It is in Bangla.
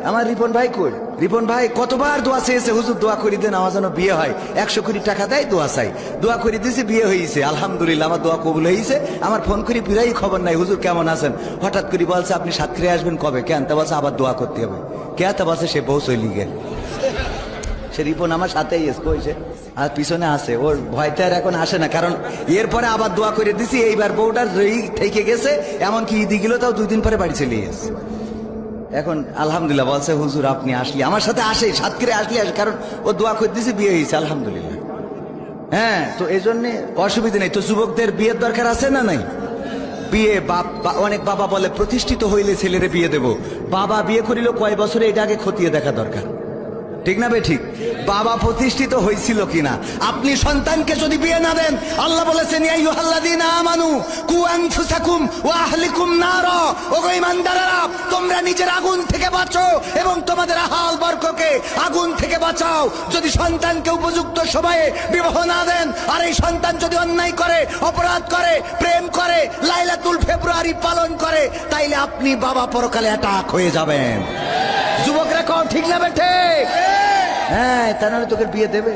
আমার রিপন ভাই কই? রিপন ভাই কতবার দোয়া চেয়েছে, হুজুর দোয়া করে দেন আমার যেন বিয়ে হয়। 100 কোটি টাকা দেয়, দোয়া চাই। দোয়া করে দিয়েছে, বিয়ে হয়েছে, আলহামদুলিল্লাহ, আমার দোয়া কবুল হয়েছে। আমার ফোন করি ফিরাই খবর নাই, হুজুর কেমন আছেন? হঠাৎ করে বলছে আপনি সাতক্ষীরায় আসবেন কবে? কেন? তা বলছে আবার দোয়া করতে হবে। কে? তা বলছে সে বউ চলি গেল। সে রিপন আমার সাথেই কইছে, আর পিছনে আছে, ওর ভয়তে আর এখন আসে না, কারণ এরপরে আবার দোয়া করে দিছি। এইবার বউটার থেকে গেছে, এমনকি ঈদি গেল তাও 2 দিন পরে বাড়ি চলে গেছে। এখন আলহামদুলিল্লাহ বলছে হুজুর আপনি আসলে আমার সাথে আসে, সাতক্ষীরায় আসলে আসে, কারণ ও দোয়া করে দিয়েছে, বিয়ে হয়েছে আলহামদুলিল্লাহ। হ্যাঁ, তো এই জন্য অসুবিধা নেই। তো যুবকদের বিয়ের দরকার আছে না নাই? বিয়ে অনেক বাবা বলে প্রতিষ্ঠিত হইলে ছেলেরে বিয়ে দেব। বাবা বিয়ে করিল কয় বছরে, এটা আগে খতিয়ে দেখা দরকার, ঠিক না বে ঠিক? বাবা প্রতিষ্ঠিত হয়েছিল কিনা। আপনি সন্তানকে যদি বিয়ে না দেন, আল্লাহ বলেছেন ইয়া আইয়ুহাল্লাযীনা আমানু কু আনফুসাকুম ওয়া আহলিকুম নারা, ওগো ঈমানদারেরা তোমরা নিজের আগুন থেকে বাঁচো এবং তোমাদের আহাল বর্গকে আগুন থেকে বাঁচাও। যদি সন্তানকে উপযুক্ত সময়ে বিবাহ না দেন, আর এই সন্তান যদি অন্যায় করে, অপরাধ করে, প্রেম করে, লাইলাতুল ফেব্রুয়ারি পালন করে, তাইলে আপনি বাবা পরকালে অ্যাটাক হয়ে যাবেন। যুবকরা কও ঠিক না বেঠে? হ্যাঁ, তা নাহলে তোকে বিয়ে দেবে।